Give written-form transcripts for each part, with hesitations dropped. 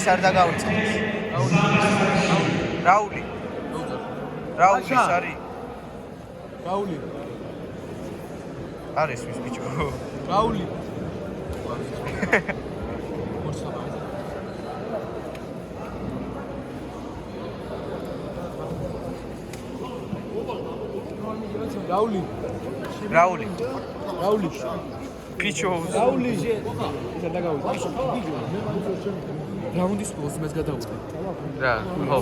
არ დაგავიწყდეს. რაული. რაული არის. რაული. არის ვის ბიჭო. რაული. რაული. რაული. რაული. ბიჭო. რაული. ისე დაგავიწყე. რაუნდის ბოლოს მეც გადავუწე. რა, ხო.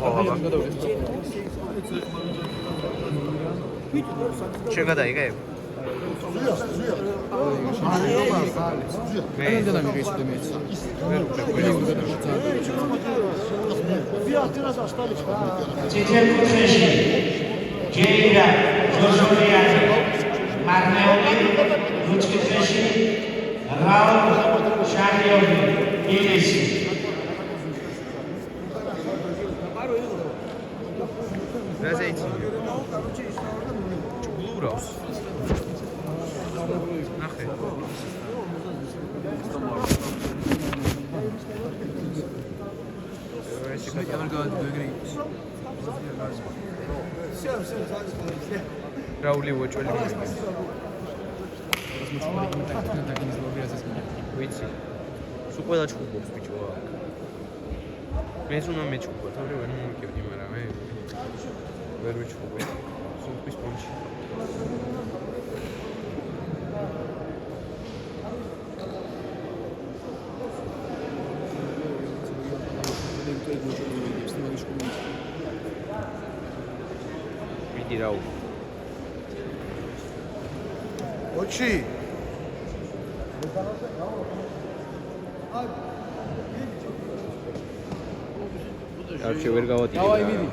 შენ გადაიგე? Четвертый кушающий. Гейра, Жозефиан, Марнеоли, ручки кушающий, Раул, Шарлиоли, Илиси. Разойти. Чугурос. Нахуй. Рауле уочвали. ვიცი. სულ ყველა ჩუბობს ბიჭო. მე ზონა მეჩუბო, თავი ვერ მომიკევდი, მაგრამ მე ვერ ვიჩუბე. სულ პონჩი. მიდი რაუ. ოჩი. არჩე ვერ გავატირე. დავაი მიდი.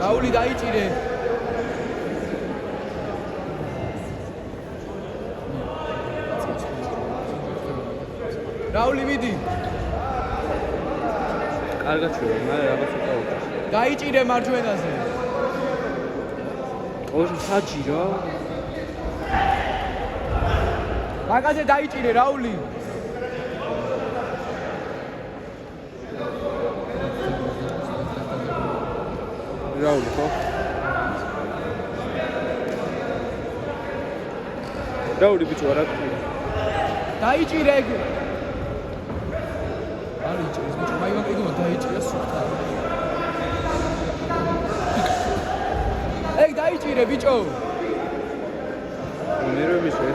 რაული დაიჭირე. რაული მიდი. კარგად შევე, მაგრამ რაღაც უკა უკა. დაიჭირე მარჯვენაზე. ოღონდ საჭირო. მაგაზე დაიჭირე რაული. რაული ხო? რაული ბიჭო რა გქონდა? დაიჭირე. არ იჭირეს ბიჭო, მაიმან კიდევ დაიჭირე სულთა. ეგ დაიჭირე ბიჭო. ნერვი მისვე.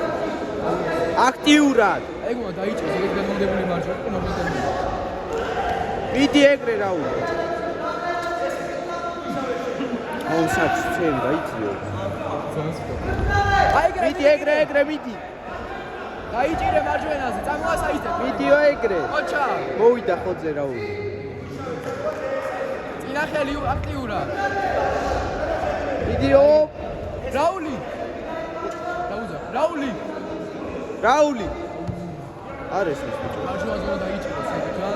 აქტიურად. ეგ უნდა დაიჭირეს, ეგ განმოდებული მარჯვენა და მომენტები. მიდი ეგრე რაული. აუ საჭცენ დაიჭიო. მიდი ეგრე მიდი. დაიჭირე მარჯვენაზე, წამოასაიდე. მიდიო ეგრე. ოჩა. მოვიდა ხოძე რაული. წინახელი აქტიურად. მიდიო. რაული. დაუზა. რაული. რაული. არის ის ბიჭო. მარჯვენაზე დაიჭირე საკუთარ.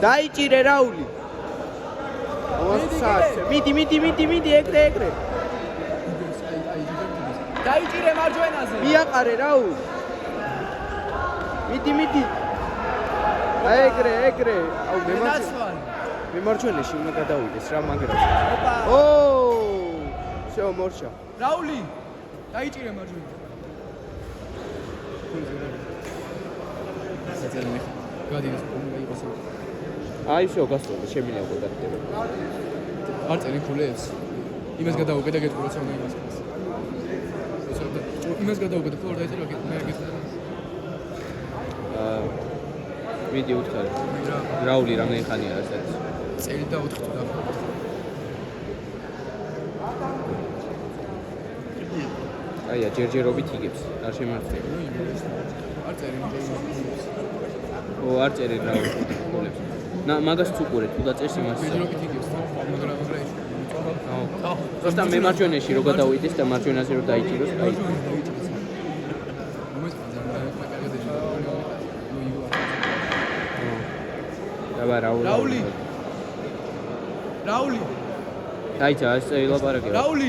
დაიჭირე რაული. მიდი ეგრე. დაიჭირე მარჯვენაზე. მიაყარე რაული. მიდი. აი ეგრე. აუ მემარჯვენეში უნდა გადავიდეს რა მაგრა. ო! всё, მორჩა. რაული. დაიჭირე მარჯვენაზე. გადის კომუნიკაცია. აი всё, გასწორდა, შემიძლია გადაგდება. არ წერენ ქულებს. იმას გადავუკეთე გეტყვი როცა უნდა იმას. იმას გადავუკეთე ხოლმე დაიწერა მე გეტყვი. მიდი უთხარი. რაული რამდენი ხანია ასეთ? წელი და 4 წუთი. აია, ჯერჯერობით იგებს, არ შემართლება. არ წერენ არ წერენ რაული ხოლებს. მაგას უყურე, თუ დაწერს იმას. ჯერჯერობით იგებს, მაგრამ просто მემარჯვენეში რო გადავიდეს და მარჯვენაზე რო დაიჭიროს, აი. აბა რაული დაიცა ეს ელაპარაკე რაული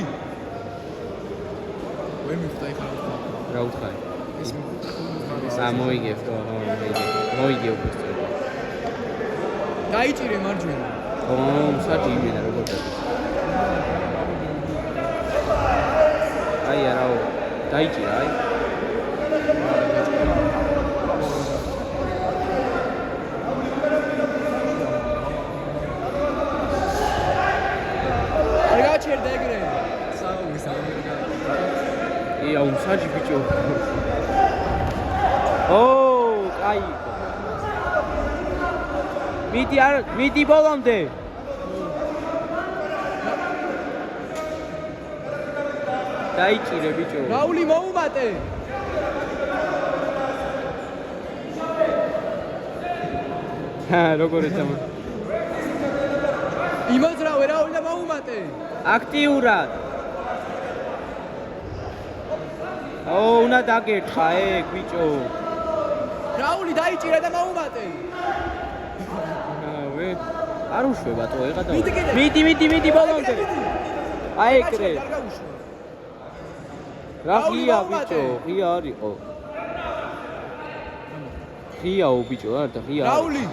ვერ მივხვდა ეხლა რა უთხარი ეს მოიგებ მოიგე უკვე დაიჭირე მარჯვენა საჭი იმენა როგორ დაიჭირე აი რაო დაიჭირე აი გაჩერდა ეგრე ია საჭი ბიჭო კაი მიდი ბოლომდე დაიჭირე ბიჭო რაული მოუმატე როგორ ეცამა იმას რა რაული და მოუმატე აქტიურად უნდა დაგერთხა ეგ ბიჭო რაული დაიჭირა და მოუმატე არ უშვება თო ეხა და მიდი ბოლომდე აი ეგრე რა ღია ბიჭო ღია არისო ღიაო ბიჭო არა ღია რაული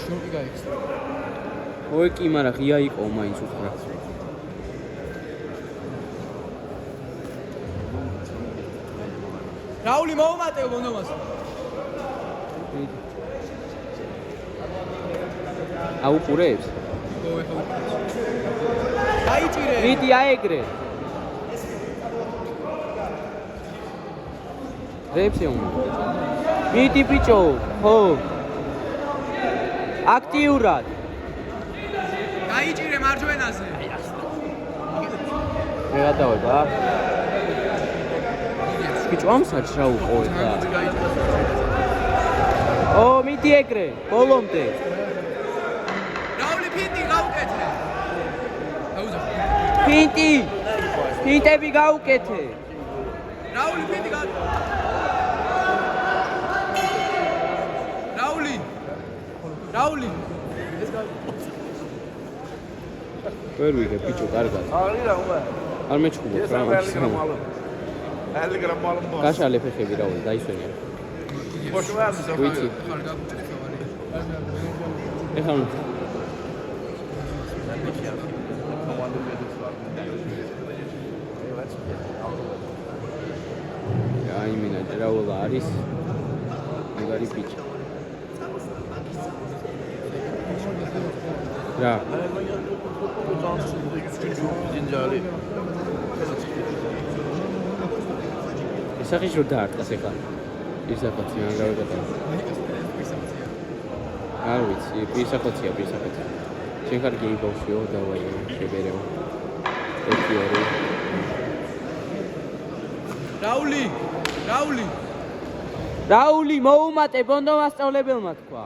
შორტი გაიქცა ой კი მაგრამ ღია იყო მაინც უთხრა რაული მოუმატე ბონდომას აუყურებს დაიჭირე მიდი აეგრე რეფსიონ მიდი ბიჭო ხო აქტიურად დაიჭირე მარჯვენაზე მე გადავედა ბიჭო ამ საჭს რა უყოვე და მიდი ეგრე ბოლომდე რაული ფინტი გავუკეთე დაუძახ ფინტები გავუკეთე რაული ფინტი რაული ვერ ვიგებ ბიჭო კარგად არ მეჩხუბობ რა გაშალე ფეხები რაული დაისვენია ვიცი ეხლა აი მინა რაულა არის მაგარი ბიჭი რა ესაღი რო დაარტყას ეხლა პირსახოცი ან გავეკეთა არ ვიცი პირსახოცია შენ ხარ გეი ბავშვიო დავაი შეგერეო ერთი ორი რაული მოუმატე ბონდო მასწავლებელმა თქვა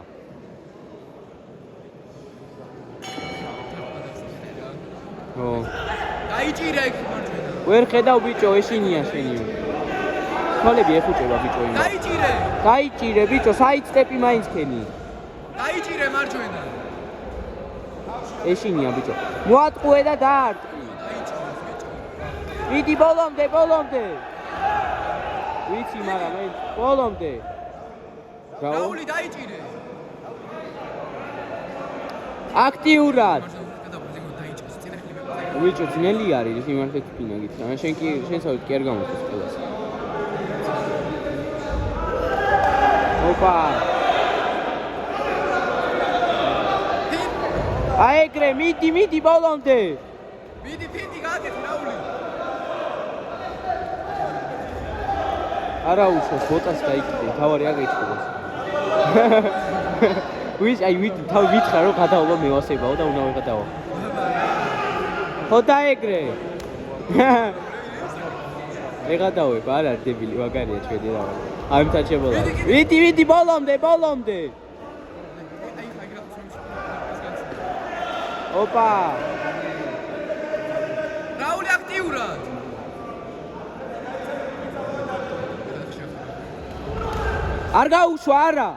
დაიჭირე მარჯვენა ვერ ხედავ ბიჭო ეშინია შენი თვალები ეხუჭება ბიჭო იმ დაიჭირე ბიჭო საიდსტეპი მაინც ქენი დაიჭირე მარჯვენა ეშინია ბიჭო მოატყუე და დაარტყი მიდი ბოლომდე ვიცი მაგრამ მე ბოლომდე რაული დაიჭირე აქტიურად ბიჭო ძნელი არის იმართეთ ფინა გითხრა შენ შენსავით კი არ გამოწეს ყველას ოპა აეგრე მიდი ბოლომდე მიდი ფინტი გააკეთე რაული არა უშოს ბოტას გაიკეთე თავარი აგეჭყობას ვიცი თავი ვიცხარ რომ გადაობა მევასებაო და უნდა ვეღადაო ხო დაეგრე ეღადავებ არ არის დებილი მაგარია ჩვენი რა ამთაჩებოლა მიდი ბოლომდე ოპა რაული აქტიურად არ გაუშვა არა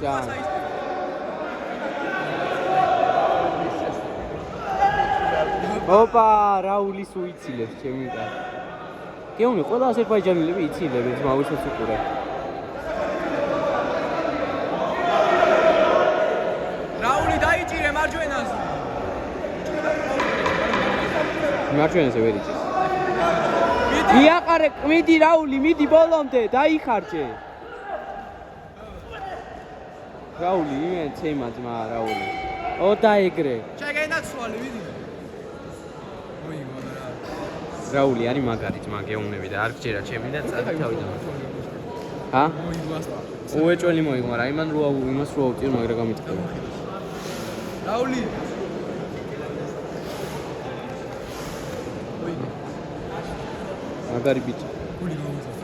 ძალიან. ოპა, რაულის უიცილებს ჩემი და. გეუნი, ყველა აზერბაიჯანელები იცილებს, მავისაც უყურე. რაული დაიჭირე მარჯვენაზე. მარჯვენაზე ვერ იცის. მიაყარე, მიდი რაული, მიდი ბოლომდე, დაიხარჯე. რაული, იმენ ცემა ძმა რაული. ო დაეგრე. შეგენაცვალე, მიდი. რაული არის მაგარი ძმა გეუნები და არ გჯერა ჩემი და წადი თავიდან. ჰა? უეჭველი მოიგო, მაგრამ იმან რო იმას რო ავტიო, მაგრამ გამიტყვა. რაული. მაგარი ბიჭი. გული გამოსა.